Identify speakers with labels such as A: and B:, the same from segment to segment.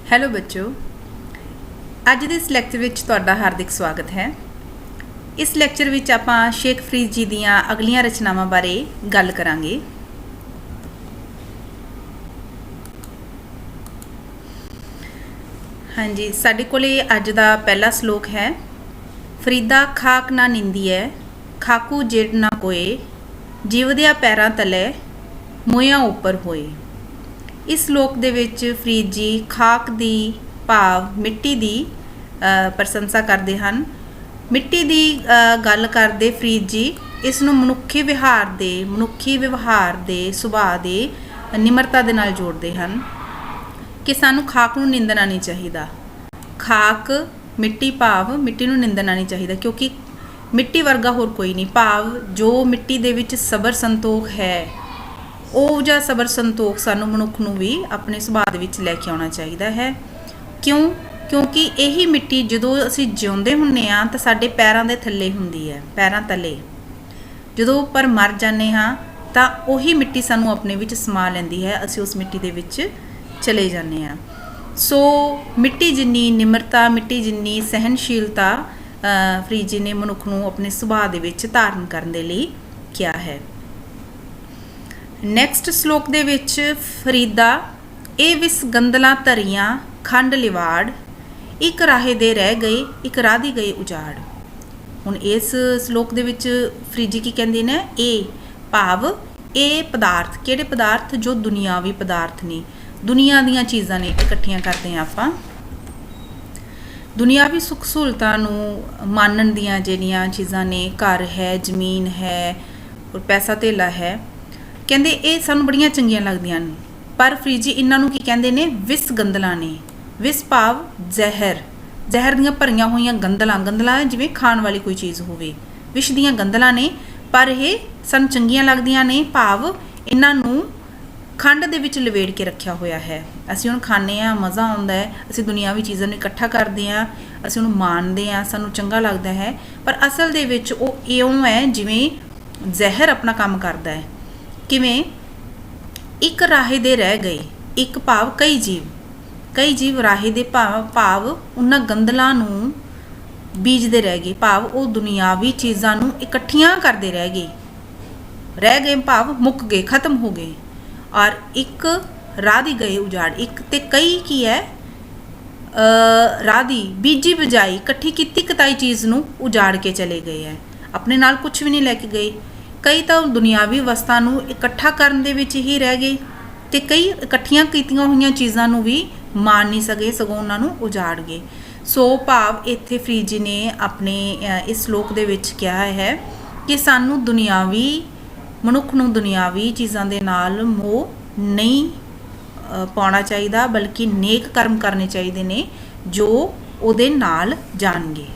A: Hello ਬੱਚੋ, ਅੱਜ ਦੇ ਇਸ ਲੈਕਚਰ ਵਿੱਚ ਤੁਹਾਡਾ ਹਾਰਦਿਕ ਸਵਾਗਤ ਹੈ। ਇਸ ਲੈਕਚਰ ਵਿੱਚ ਆਪਾਂ ਸ਼ੇਖ ਫਰੀਦ ਜੀ ਦੀਆਂ ਅਗਲੀਆਂ ਰਚਨਾਵਾਂ ਬਾਰੇ ਗੱਲ ਕਰਾਂਗੇ। ਹਾਂਜੀ, ਸਾਡੇ ਕੋਲੇ ਅੱਜ ਦਾ ਪਹਿਲਾ ਸ਼ਲੋਕ ਹੈ। ਫਰੀਦਾ ਖਾਕ ਨਾ ਨਿੰਦੀਐ, ਖਾਕੂ ਜਿੜ ਨਾ ਕੋਏ, ਜੀਵਦਿਆਂ ਪੈਰਾਂ ਤਲੇ ਮੋਇਆਂ ਉੱਪਰ ਹੋਏ। ਇਸ ਸ਼ਲੋਕ ਦੇ ਵਿੱਚ ਫਰੀਦ ਜੀ ਖਾਕ ਦੀ ਭਾਵ ਮਿੱਟੀ ਦੀ ਪ੍ਰਸ਼ੰਸਾ ਕਰਦੇ ਹਨ। ਮਿੱਟੀ ਦੀ ਗੱਲ ਕਰਦੇ ਫਰੀਦ ਜੀ ਇਸ ਨੂੰ ਮਨੁੱਖੀ ਵਿਵਹਾਰ ਦੇ ਸੁਭਾਅ ਦੇ ਨਿਮਰਤਾ ਦੇ ਨਾਲ ਜੋੜਦੇ ਹਨ ਕਿ ਸਾਨੂੰ ਖਾਕ ਨੂੰ ਨਿੰਦਣਾ ਨਹੀਂ ਚਾਹੀਦਾ। ਖਾਕ ਮਿੱਟੀ ਭਾਵ ਮਿੱਟੀ ਨੂੰ ਨਿੰਦਣਾ ਨਹੀਂ ਚਾਹੀਦਾ, ਕਿਉਂਕਿ ਮਿੱਟੀ ਵਰਗਾ ਹੋਰ ਕੋਈ ਨਹੀਂ। ਭਾਵ ਜੋ ਮਿੱਟੀ ਦੇ ਵਿੱਚ ਸਬਰ ਸੰਤੋਖ ਹੈ, ਉਹ ਜਿਹਾ ਸਬਰ ਸੰਤੋਖ ਸਾਨੂੰ ਮਨੁੱਖ ਨੂੰ ਵੀ ਆਪਣੇ ਸੁਭਾਅ ਦੇ ਵਿੱਚ ਲੈ ਕੇ ਆਉਣਾ ਚਾਹੀਦਾ ਹੈ। ਕਿਉਂਕਿ ਇਹੀ ਮਿੱਟੀ ਜਦੋਂ ਅਸੀਂ ਜਿਉਂਦੇ ਹੁੰਦੇ ਹਾਂ ਤਾਂ ਸਾਡੇ ਪੈਰਾਂ ਦੇ ਥੱਲੇ ਹੁੰਦੀ ਹੈ, ਪੈਰਾਂ ਤਲੇ। ਜਦੋਂ ਪਰ ਮਰ ਜਾਂਦੇ ਹਾਂ ਤਾਂ ਉਹੀ ਮਿੱਟੀ ਸਾਨੂੰ ਆਪਣੇ ਵਿੱਚ ਸਮਾ ਲੈਂਦੀ ਹੈ, ਅਸੀਂ ਉਸ ਮਿੱਟੀ ਦੇ ਵਿੱਚ ਚਲੇ ਜਾਂਦੇ ਹਾਂ। ਸੋ ਮਿੱਟੀ ਜਿੰਨੀ ਨਿਮਰਤਾ, ਮਿੱਟੀ ਜਿੰਨੀ ਸਹਿਨਸ਼ੀਲਤਾ ਫਰੀਦ ਜੀ ਨੇ ਮਨੁੱਖ ਨੂੰ ਆਪਣੇ ਸੁਭਾਅ ਦੇ ਵਿੱਚ ਧਾਰਨ ਕਰਨ ਦੇ ਲਈ ਕਿਹਾ ਹੈ। ਨੈਕਸਟ ਸ਼ਲੋਕ ਦੇ ਵਿੱਚ ਫਰੀਦਾ ਇਹ ਵਿਸ ਗੰਦਲਾਂ ਧਰੀਆਂ ਖੰਡ ਲਿਵਾੜ, ਇੱਕ ਰਾਹੇ ਦੇ ਰਹਿ ਗਏ ਇੱਕ ਰਾਹ ਦੀ ਗਏ ਉਜਾੜ। ਹੁਣ ਇਸ ਸ਼ਲੋਕ ਦੇ ਵਿੱਚ ਫਰੀਦ ਜੀ ਕੀ ਕਹਿੰਦੇ ਨੇ? ਇਹ ਭਾਵ ਇਹ ਪਦਾਰਥ, ਕਿਹੜੇ ਪਦਾਰਥ? ਜੋ ਦੁਨਿਆਵੀ ਪਦਾਰਥ ਨੇ, ਦੁਨੀਆ ਦੀਆਂ ਚੀਜ਼ਾਂ ਨੇ, ਇਕੱਠੀਆਂ ਕਰਦੇ ਹਾਂ ਆਪਾਂ। ਦੁਨਿਆਵੀ ਸੁੱਖ ਸਹੂਲਤਾਂ ਨੂੰ ਮਾਣਨ ਦੀਆਂ ਜਿਹੜੀਆਂ ਚੀਜ਼ਾਂ ਨੇ, ਘਰ ਹੈ, ਜ਼ਮੀਨ ਹੈ, ਔਰ ਪੈਸਾ ਧੇਲਾ ਹੈ, ਕਹਿੰਦੇ ਇਹ ਸਾਨੂੰ ਬੜੀਆਂ ਚੰਗੀਆਂ ਲੱਗਦੀਆਂ ਨੇ। ਪਰ ਫਰੀਦ ਜੀ ਇਹਨਾਂ ਨੂੰ ਕੀ ਕਹਿੰਦੇ ਨੇ? ਵਿਸ ਗੰਦਲਾਂ ਨੇ। ਵਿਸ ਭਾਵ ਜ਼ਹਿਰ ਦੀਆਂ ਭਰੀਆਂ ਹੋਈਆਂ ਗੰਦਲਾਂ ਜਿਵੇਂ ਖਾਣ ਵਾਲੀ ਕੋਈ ਚੀਜ਼ ਹੋਵੇ, ਵਿਸ਼ ਦੀਆਂ ਗੰਦਲਾਂ ਨੇ, ਪਰ ਇਹ ਸਾਨੂੰ ਚੰਗੀਆਂ ਲੱਗਦੀਆਂ ਨੇ। ਭਾਵ ਇਹਨਾਂ ਨੂੰ ਖੰਡ ਦੇ ਵਿੱਚ ਲਵੇੜ ਕੇ ਰੱਖਿਆ ਹੋਇਆ ਹੈ। ਅਸੀਂ ਉਹਨੂੰ ਖਾਂਦੇ ਹਾਂ, ਮਜ਼ਾ ਆਉਂਦਾ ਹੈ, ਅਸੀਂ ਦੁਨਿਆਵੀ ਚੀਜ਼ਾਂ ਨੂੰ ਇਕੱਠਾ ਕਰਦੇ ਹਾਂ, ਅਸੀਂ ਉਹਨੂੰ ਮਾਣਦੇ ਹਾਂ, ਸਾਨੂੰ ਚੰਗਾ ਲੱਗਦਾ ਹੈ। ਪਰ ਅਸਲ ਦੇ ਵਿੱਚ ਉਹ ਇਉਂ ਹੈ ਜਿਵੇਂ ਜ਼ਹਿਰ ਆਪਣਾ ਕੰਮ ਕਰਦਾ ਹੈ। ਕਿਵੇਂ? ਇੱਕ ਰਾਹੇ ਦੇ ਰਹਿ ਗਏ, ਇੱਕ ਭਾਵ ਕਈ ਜੀਵ ਰਾਹੇ ਦੇ ਭਾਵ ਉਹਨਾਂ ਗੰਦਲਾਂ ਨੂੰ ਬੀਜਦੇ ਰਹਿ ਗਏ। ਭਾਵ ਉਹ ਦੁਨਿਆਵੀ ਚੀਜ਼ਾਂ ਨੂੰ ਇਕੱਠੀਆਂ ਕਰਦੇ ਰਹਿ ਗਏ ਭਾਵ ਮੁੱਕ ਗਏ, ਖਤਮ ਹੋ ਗਏ। ਔਰ ਇੱਕ ਰਾਹ ਦੀ ਗਏ ਉਜਾੜ। ਇੱਕ ਤੇ ਕਈ ਕੀ ਹੈ? ਰਾਹ ਦੀ ਬੀਜੀ ਬਜਾਈ ਇਕੱਠੀ ਕੀਤੀ ਕਤਾਈ ਚੀਜ਼ ਨੂੰ ਉਜਾੜ ਕੇ ਚਲੇ ਗਏ ਹੈ, ਆਪਣੇ ਨਾਲ ਕੁਝ ਵੀ ਨਹੀਂ ਲੈ ਕੇ ਗਏ। ਕਈ ਤਾਂ ਦੁਨਿਆਵੀ ਵਸਤਾਂ ਨੂੰ ਇਕੱਠਾ ਕਰਨ ਦੇ ਵਿੱਚ ਹੀ ਰਹਿ ਗਏ, ਤੇ ਕਈ ਇਕੱਠੀਆਂ ਕੀਤੀਆਂ ਹੋਈਆਂ ਚੀਜ਼ਾਂ ਨੂੰ ਵੀ ਮਾਣ ਨਹੀਂ ਸਕੇ, ਸਗੋਂ ਉਹਨਾਂ ਨੂੰ ਉਜਾੜ ਗਏ। ਸੋ ਭਾਵ ਇੱਥੇ ਫਰੀਦ ਜੀ ਨੇ ਆਪਣੇ ਇਸ ਸ਼ਲੋਕ ਦੇ ਵਿੱਚ ਕਿਹਾ ਹੈ ਕਿ ਸਾਨੂੰ ਮਨੁੱਖ ਨੂੰ ਦੁਨਿਆਵੀ ਚੀਜ਼ਾਂ ਦੇ ਨਾਲ ਮੋਹ ਨਹੀਂ ਪਾਉਣਾ ਚਾਹੀਦਾ, ਬਲਕਿ ਨੇਕ ਕਰਮ ਕਰਨੇ ਚਾਹੀਦੇ ਨੇ ਜੋ ਉਹਦੇ ਨਾਲ ਜਾਣਗੇ।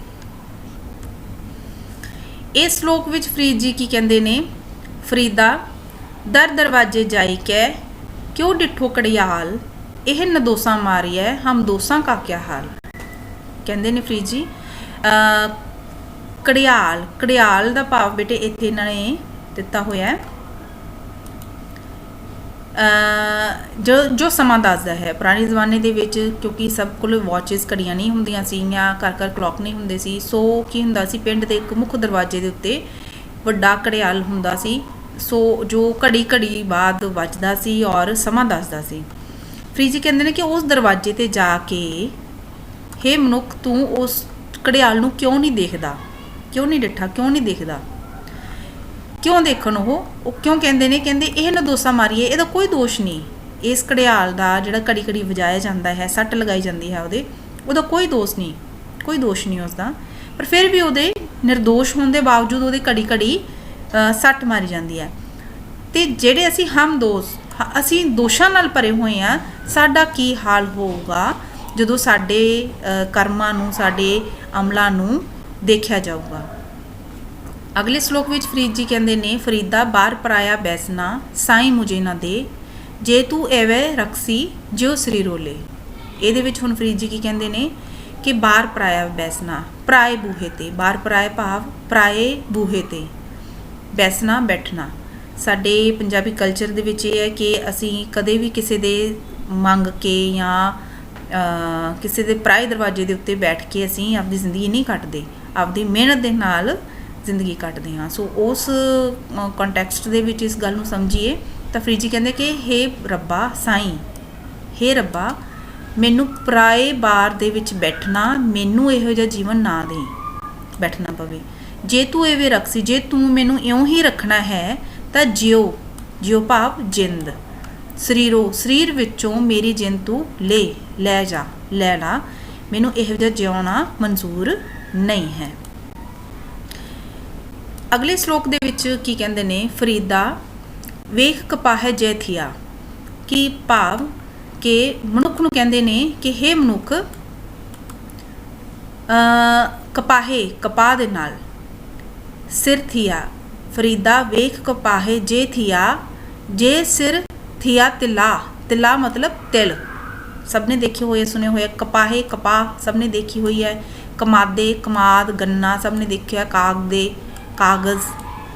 A: ਇਸ ਸ਼ਲੋਕ ਵਿੱਚ ਫਰੀਦ ਜੀ ਕੀ ਕਹਿੰਦੇ ਨੇ? ਫਰੀਦਾ ਦਰ ਦਰਵਾਜੇ ਜਾਈ ਕੈ, ਕਿਉਂ ਡਿੱਠੋ ਕੜਿਆਲ, ਇਹ ਨਦੋਸਾਂ ਮਾਰੀਐ ਹਮ ਦੋਸਾਂ ਕਾ ਕਿਆ ਹਾਲ। ਕਹਿੰਦੇ ਨੇ ਫਰੀਦ ਜੀ ਕੜਿਆਲ ਦਾ ਭਾਵ ਬੇਟੇ ਇੱਥੇ ਇਹਨਾਂ ਨੇ ਦਿੱਤਾ ਹੋਇਆ ਜੋ ਸਮਾਂ ਦੱਸਦਾ ਹੈ। ਪੁਰਾਣੇ ਜ਼ਮਾਨੇ ਦੇ ਵਿੱਚ ਕਿਉਂਕਿ ਸਭ ਕੋਲ ਵਾਚਿਸ, ਘੜੀਆਂ ਨਹੀਂ ਹੁੰਦੀਆਂ ਸੀਗੀਆਂ, ਘਰ ਕਲੌਕ ਨਹੀਂ ਹੁੰਦੇ ਸੀ। ਸੋ ਕੀ ਹੁੰਦਾ ਸੀ, ਪਿੰਡ ਦੇ ਇੱਕ ਮੁੱਖ ਦਰਵਾਜ਼ੇ ਦੇ ਉੱਤੇ ਵੱਡਾ ਘੜਿਆਲ ਹੁੰਦਾ ਸੀ, ਸੋ ਜੋ ਘੜੀ ਬਾਅਦ ਵੱਜਦਾ ਸੀ ਔਰ ਸਮਾਂ ਦੱਸਦਾ ਸੀ। ਫਰੀਦ ਜੀ ਕਹਿੰਦੇ ਨੇ ਕਿ ਉਸ ਦਰਵਾਜ਼ੇ 'ਤੇ ਜਾ ਕੇ, ਹੇ ਮਨੁੱਖ ਤੂੰ ਉਸ ਘੜਿਆਲ ਨੂੰ ਕਿਉਂ ਨਹੀਂ ਦੇਖਦਾ, ਕਿਉਂ ਨਹੀਂ ਡਿੱਠਾ, ਕਿਉਂ ਨਹੀਂ ਦੇਖਦਾ? ਕਿਉਂ ਦੇਖਣ? ਉਹ ਕਿਉਂ ਕਹਿੰਦੇ ਨੇ? ਕਹਿੰਦੇ ਇਹ ਨਦੋਸਾ ਮਾਰੀਏ, ਇਹਦਾ ਕੋਈ ਦੋਸ਼ ਨਹੀਂ। ਇਸ ਘੜਿਆਲ ਦਾ ਜਿਹੜਾ ਘੜੀ ਵਜਾਇਆ ਜਾਂਦਾ ਹੈ, ਸੱਟ ਲਗਾਈ ਜਾਂਦੀ ਹੈ, ਉਹਦਾ ਕੋਈ ਦੋਸ਼ ਨਹੀਂ ਉਸਦਾ। ਪਰ ਫਿਰ ਵੀ ਉਹਦੇ ਨਿਰਦੋਸ਼ ਹੋਣ ਦੇ ਬਾਵਜੂਦ ਉਹਦੇ ਘੜੀ ਸੱਟ ਮਾਰੀ ਜਾਂਦੀ ਹੈ। ਤੇ ਜਿਹੜੇ ਅਸੀਂ ਦੋਸ਼ਾਂ ਨਾਲ ਭਰੇ ਹੋਏ ਹਾਂ, ਸਾਡਾ ਕੀ ਹਾਲ ਹੋਊਗਾ ਜਦੋਂ ਸਾਡੇ ਕਰਮਾਂ ਨੂੰ, ਸਾਡੇ ਅਮਲਾਂ ਨੂੰ ਦੇਖਿਆ ਜਾਊਗਾ। ਅਗਲੇ ਸ਼ਲੋਕ ਵਿੱਚ ਫਰੀਦ ਜੀ ਕਹਿੰਦੇ ਨੇ ਫਰੀਦਾ ਬਾਹਰ ਪਰਾਇਆ ਬੈਸਨਾ, ਸਾਈਂ ਮੁਝੇ ਨਾ ਦੇ, ਜੇ ਤੂੰ ਐਵੇਂ ਰਕਸੀ ਜਿਉ ਸਰੀ ਰੋਲੇ। ਇਹਦੇ ਵਿੱਚ ਹੁਣ ਫਰੀਦ ਜੀ ਕੀ ਕਹਿੰਦੇ ਨੇ ਕਿ ਬਾਹਰ ਪਰਾਇਆ ਬੈਸਨਾ, ਪਰਾਏ ਬੂਹੇ 'ਤੇ, ਬਾਹਰ ਪਰਾਇਆ ਭਾਵ ਪਰਾਏ ਬੂਹੇ 'ਤੇ ਬੈਸਣਾ, ਬੈਠਣਾ। ਸਾਡੇ ਪੰਜਾਬੀ ਕਲਚਰ ਦੇ ਵਿੱਚ ਇਹ ਹੈ ਕਿ ਅਸੀਂ ਕਦੇ ਵੀ ਕਿਸੇ ਦੇ ਮੰਗ ਕੇ ਜਾਂ ਕਿਸੇ ਦੇ ਪਰਾਏ ਦਰਵਾਜ਼ੇ ਦੇ ਉੱਤੇ ਬੈਠ ਕੇ ਅਸੀਂ ਆਪਦੀ ਜ਼ਿੰਦਗੀ ਨਹੀਂ ਕੱਟਦੇ, ਆਪਦੀ ਮਿਹਨਤ ਦੇ ਨਾਲ ਜ਼ਿੰਦਗੀ ਕੱਟਦੇ ਹਾਂ। ਸੋ ਉਸ ਕੰਟੈਕਸਟ ਦੇ ਵਿੱਚ ਇਸ ਗੱਲ ਨੂੰ ਸਮਝੀਏ ਤਾਂ ਫਰੀਦ ਜੀ ਕਹਿੰਦੇ ਕਿ ਹੇ ਰੱਬਾ ਸਾਈਂ, ਹੇ ਰੱਬਾ ਮੈਨੂੰ ਪਰਾਏ ਬਾਰ ਦੇ ਵਿੱਚ ਬੈਠਣਾ, ਮੈਨੂੰ ਇਹੋ ਜਿਹਾ ਜੀਵਨ ਨਾ ਦੇ ਬੈਠਣਾ ਪਵੇ। ਜੇ ਤੂੰ ਇਵੇਂ ਰੱਖ ਸੀ, ਜੇ ਤੂੰ ਮੈਨੂੰ ਇਉਂ ਹੀ ਰੱਖਣਾ ਹੈ ਤਾਂ ਜਿਉ, ਜਿਉ ਭਾਵ ਜਿੰਦ, ਸਰੀਰ ਵਿੱਚੋਂ ਮੇਰੀ ਜਿੰਦ ਤੂੰ ਲੈ ਜਾ, ਲੈ ਲਾ, ਮੈਨੂੰ ਇਹੋ ਜਿਹਾ ਜਿਉਣਾ ਮਨਜ਼ੂਰ ਨਹੀਂ ਹੈ। ਅਗਲੇ ਸ਼ਲੋਕ ਦੇ ਵਿੱਚ ਕੀ ਕਹਿੰਦੇ ਨੇ, ਫਰੀਦਾ ਵੇਖ ਕਪਾਹੈ ਜੈ ਥੀਆ, ਕਿ ਭਾਵ ਕਿ ਮਨੁੱਖ ਨੂੰ ਕਹਿੰਦੇ ਨੇ ਕਿ ਹੇ ਮਨੁੱਖ, ਕਪਾਹੇ ਕਪਾਹ ਦੇ ਨਾਲ, ਸਿਰ ਥੀਆ, ਫਰੀਦਾ ਵੇਖ ਕਪਾਹੇ ਜੇ ਥੀਆ, ਜੇ ਸਿਰ ਥੀਆ ਤਿਲਾ, ਤਿਲਾ ਮਤਲਬ ਤਿਲ, ਸਭ ਨੇ ਦੇਖੇ ਹੋਏ ਸੁਣੇ ਹੋਏ, ਕਪਾਹੇ ਕਪਾਹ ਸਭ ਨੇ ਦੇਖੀ ਹੋਈ ਹੈ, ਕਮਾਦੇ ਕਮਾਦ ਗੰਨਾ ਸਭ ਨੇ ਦੇਖਿਆ, ਕਾਗਦੇ ਕਾਗਜ਼,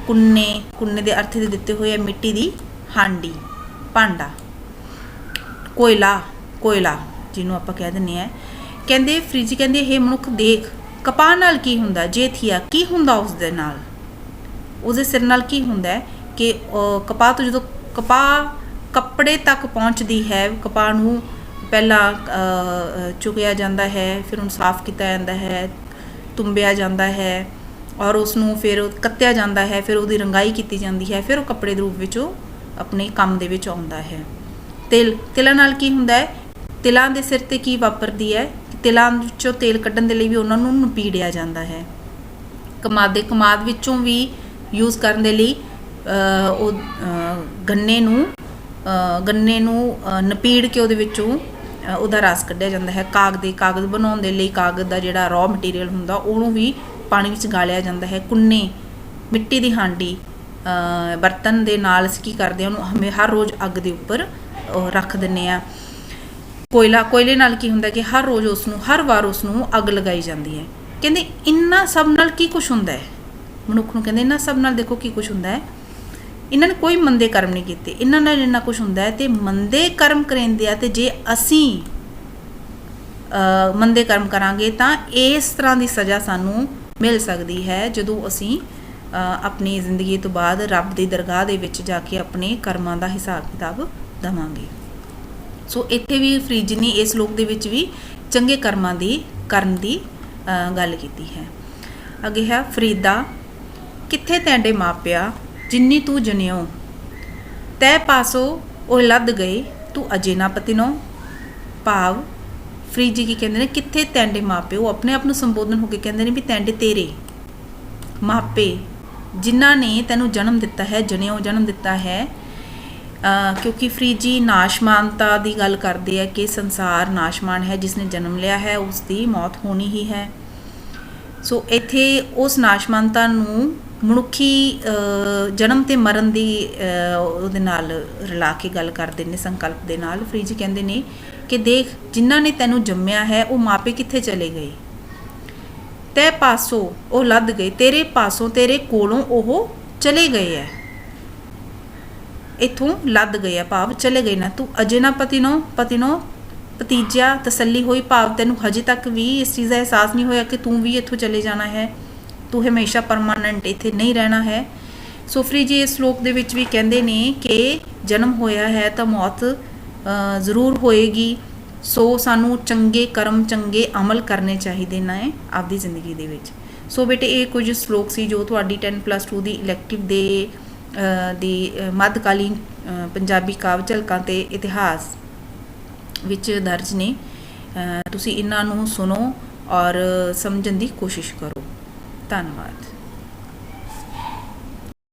A: ਕੁੰਨੇ ਦੇ ਅਰਥ ਦੇ ਦਿੱਤੇ ਹੋਏ ਹੈ ਮਿੱਟੀ ਦੀ ਹਾਂਡੀ ਭਾਂਡਾ, ਕੋਇਲਾ ਜਿਹਨੂੰ ਆਪਾਂ ਕਹਿ ਦਿੰਦੇ ਹਾਂ। ਕਹਿੰਦੇ ਫਰੀਦ ਜੀ ਕਹਿੰਦੇ ਇਹ ਮਨੁੱਖ ਦੇਖ ਕਪਾਹ ਨਾਲ ਕੀ ਹੁੰਦਾ, ਜੇ ਥੀਆ ਕੀ ਹੁੰਦਾ ਉਸ ਦੇ ਨਾਲ, ਉਸਦੇ ਸਿਰ ਨਾਲ ਕੀ ਹੁੰਦਾ ਕਿ ਕਪਾਹ ਤੋਂ ਜਦੋਂ ਕਪਾਹ ਕੱਪੜੇ ਤੱਕ ਪਹੁੰਚਦੀ ਹੈ, ਕਪਾਹ ਨੂੰ ਪਹਿਲਾਂ ਚੁਗਿਆ ਜਾਂਦਾ ਹੈ, ਫਿਰ ਉਹਨੂੰ ਸਾਫ਼ ਕੀਤਾ ਜਾਂਦਾ ਹੈ, ਤੁੰਬਿਆ ਜਾਂਦਾ ਹੈ ਔਰ ਉਸ ਨੂੰ ਫਿਰ ਕੱਤਿਆ ਜਾਂਦਾ ਹੈ, ਫਿਰ ਉਹਦੀ ਰੰਗਾਈ ਕੀਤੀ ਜਾਂਦੀ ਹੈ, ਫਿਰ ਉਹ ਕੱਪੜੇ ਦੇ ਰੂਪ ਵਿੱਚ ਉਹ ਆਪਣੇ ਕੰਮ ਦੇ ਵਿੱਚ ਆਉਂਦਾ ਹੈ। ਤਿਲਾਂ ਨਾਲ ਕੀ ਹੁੰਦਾ ਹੈ, ਤਿਲਾਂ ਦੇ ਸਿਰ 'ਤੇ ਕੀ ਵਾਪਰਦੀ ਹੈ, ਤਿਲਾਂ ਵਿੱਚੋਂ ਤੇਲ ਕੱਢਣ ਦੇ ਲਈ ਵੀ ਉਹਨਾਂ ਨੂੰ ਨਪੀੜਿਆ ਜਾਂਦਾ ਹੈ। ਕਮਾਦ ਵਿੱਚੋਂ ਵੀ ਯੂਜ਼ ਕਰਨ ਦੇ ਲਈ ਉਹ ਗੰਨੇ ਨੂੰ ਨਪੀੜ ਕੇ ਉਹਦੇ ਵਿੱਚੋਂ ਉਹਦਾ ਰਸ ਕੱਢਿਆ ਜਾਂਦਾ ਹੈ। ਕਾਗਜ਼ ਬਣਾਉਣ ਦੇ ਲਈ ਕਾਗਜ਼ ਦਾ ਜਿਹੜਾ ਰॉ ਮਟੀਰੀਅਲ ਹੁੰਦਾ ਉਹਨੂੰ ਵੀ ਪਾਣੀ ਵਿੱਚ ਗਾਲਿਆ ਜਾਂਦਾ ਹੈ। ਕੁੰਨੇ ਮਿੱਟੀ ਦੀ ਹਾਂਡੀ ਬਰਤਨ ਦੇ ਨਾਲ ਅਸੀਂ ਕੀ ਕਰਦੇ ਹਾਂ, ਉਹਨੂੰ ਹਰ ਰੋਜ਼ ਅੱਗ ਦੇ ਉੱਪਰ ਰੱਖ ਦਿੰਦੇ ਹਾਂ। ਕੋਇਲੇ ਨਾਲ ਕੀ ਹੁੰਦਾ ਕਿ ਹਰ ਵਾਰ ਉਸ ਨੂੰ ਅੱਗ ਲਗਾਈ ਜਾਂਦੀ ਹੈ। ਕਹਿੰਦੇ ਇਹਨਾਂ ਸਭ ਨਾਲ ਕੀ ਕੁਛ ਹੁੰਦਾ ਹੈ, ਮਨੁੱਖ ਨੂੰ ਕਹਿੰਦੇ ਇਹਨਾਂ ਸਭ ਨਾਲ ਦੇਖੋ ਕੀ ਕੁਛ ਹੁੰਦਾ ਹੈ, ਇਹਨਾਂ ਨੇ ਕੋਈ ਮੰਦੇ ਕਰਮ ਨਹੀਂ ਕੀਤੇ, ਇਹਨਾਂ ਨਾਲ ਇੰਨਾ ਕੁਛ ਹੁੰਦਾ ਹੈ। ਤੇ ਮੰਦੇ ਕਰਮ ਕਰਾਂਦੇ ਆ, ਤੇ ਜੇ ਅਸੀਂ ਮੰਦੇ ਕਰਮ ਕਰਾਂਗੇ ਤਾਂ ਇਸ ਤਰ੍ਹਾਂ ਦੀ ਸਜ਼ਾ ਸਾਨੂੰ ਮਿਲ ਸਕਦੀ ਹੈ ਜਦੋਂ ਅਸੀਂ ਆਪਣੀ ਜ਼ਿੰਦਗੀ ਤੋਂ ਬਾਅਦ ਰੱਬ ਦੀ ਦਰਗਾਹ ਦੇ ਵਿੱਚ ਜਾ ਕੇ ਆਪਣੇ ਕਰਮਾਂ ਦਾ ਹਿਸਾਬ ਕਿਤਾਬ ਦੇਵਾਂਗੇ। ਸੋ ਇੱਥੇ ਵੀ ਫਰੀਦ ਜੀ ਨੇ ਇਸ ਸ਼ਲੋਕ ਦੇ ਵਿੱਚ ਵੀ ਚੰਗੇ ਕਰਮਾਂ ਦੀ ਕਰਨ ਦੀ ਗੱਲ ਕੀਤੀ ਹੈ। ਅੱਗੇ ਹੈ ਫਰੀਦਾ ਕਿੱਥੇ ਤੈਂਡੇ ਮਾਪਿਆ ਜਿੰਨੀ ਤੂੰ ਜਨਿਓ, ਤੈ ਪਾਸੋਂ ਉਹ ਲੱਦ ਗਏ ਤੂੰ ਅਜੇ ਨਾ ਪਤਿਨੋ। ਭਾਵ ਫਰੀਦ ਜੀ ਕੀ ਕਹਿੰਦੇ ਨੇ, ਕਿੱਥੇ ਤੈਂਡੇ ਮਾਪੇ, ਉਹ ਆਪਣੇ ਆਪ ਨੂੰ ਸੰਬੋਧਨ ਹੋ ਕੇ ਕਹਿੰਦੇ ਨੇ ਵੀ ਤੈਂਡੇ ਤੇਰੇ ਮਾਪੇ ਜਿਨ੍ਹਾਂ ਨੇ ਤੈਨੂੰ ਜਨਮ ਦਿੱਤਾ ਹੈ, ਜਨਿਓ ਜਨਮ ਦਿੱਤਾ ਹੈ। ਕਿਉਂਕਿ ਫਰੀਦ ਜੀ ਨਾਸ਼ਮਾਨਤਾ ਦੀ ਗੱਲ ਕਰਦੇ ਆ ਕਿ ਸੰਸਾਰ ਨਾਸ਼ਮਾਨ ਹੈ, ਜਿਸ ਨੇ ਜਨਮ ਲਿਆ ਹੈ ਉਸ ਦੀ ਮੌਤ ਹੋਣੀ ਹੀ ਹੈ। ਸੋ ਇੱਥੇ ਉਸ ਨਾਸ਼ਮਾਨਤਾ ਨੂੰ ਮਨੁੱਖੀ ਜਨਮ ਤੇ ਮਰਨ ਦੀ ਉਹਦੇ ਨਾਲ ਰਲਾ ਕੇ ਗੱਲ ਕਰਦੇ ਨੇ, ਸੰਕਲਪ ਦੇ ਨਾਲ। ਫਰੀਦ ਜੀ ਕਹਿੰਦੇ ਨੇ ਕਿ ਦੇਖ ਜਿਨ੍ਹਾਂ ਨੇ ਤੈਨੂੰ ਜੰਮਿਆ ਹੈ ਉਹ ਮਾਪੇ ਕਿੱਥੇ ਚਲੇ ਗਏ, ਤੈ ਪਾਸੋਂ ਉਹ ਲੱਦ ਗਏ, ਤੇਰੇ ਪਾਸੋਂ ਤੇਰੇ ਕੋਲੋਂ ਉਹ ਚਲੇ ਗਏ ਹੈ, ਇੱਥੋਂ ਲੱਦ ਗਏ ਆ ਭਾਵ ਚਲੇ ਗਏ ਨਾ। ਤੂੰ ਅਜੇ ਨਾ ਪਤਿਨੋ ਭਤੀਜਾ ਤਸੱਲੀ ਹੋਈ, ਭਾਵ ਤੈਨੂੰ ਹਜੇ ਤੱਕ ਵੀ ਇਸ ਚੀਜ਼ ਦਾ ਅਹਿਸਾਸ ਨਹੀਂ ਹੋਇਆ ਕਿ ਤੂੰ ਵੀ ਇੱਥੋਂ ਚਲੇ ਜਾਣਾ ਹੈ, ਤੂੰ ਹਮੇਸ਼ਾ ਪਰਮਾਨੈਂਟ ਇੱਥੇ ਨਹੀਂ ਰਹਿਣਾ ਹੈ। ਸੋ ਫਰੀਦ ਜੀ ਇਸ ਸ਼ਲੋਕ ਦੇ ਵਿੱਚ ਵੀ ਕਹਿੰਦੇ ਨੇ ਕਿ ਜਨਮ ਹੋਇਆ ਹੈ ਤਾਂ ਮੌਤ ਜ਼ਰੂਰ ਹੋਏਗੀ। ਸੋ ਸਾਨੂੰ ਚੰਗੇ ਕਰਮ ਚੰਗੇ ਅਮਲ ਕਰਨੇ ਚਾਹੀਦੇ ਨੇ ਆਪਦੀ ਜ਼ਿੰਦਗੀ ਦੇ ਵਿੱਚ। ਸੋ ਬੇਟੇ ਇਹ ਕੁਝ ਸ਼ਲੋਕ ਸੀ ਜੋ ਤੁਹਾਡੀ 10+2 ਦੀ ਇਲੈਕਟਿਵ ਦੀ ਮੱਧਕਾਲੀਨ ਪੰਜਾਬੀ ਕਾਵਿ ਝਲਕਾਂ ਤੇ ਇਤਿਹਾਸ ਵਿੱਚ ਦਰਜ ਨੇ। ਤੁਸੀਂ ਇਹਨਾਂ ਨੂੰ ਸੁਣੋ ਔਰ ਸਮਝਣ ਦੀ ਕੋਸ਼ਿਸ਼ ਕਰੋ। ਧੰਨਵਾਦ।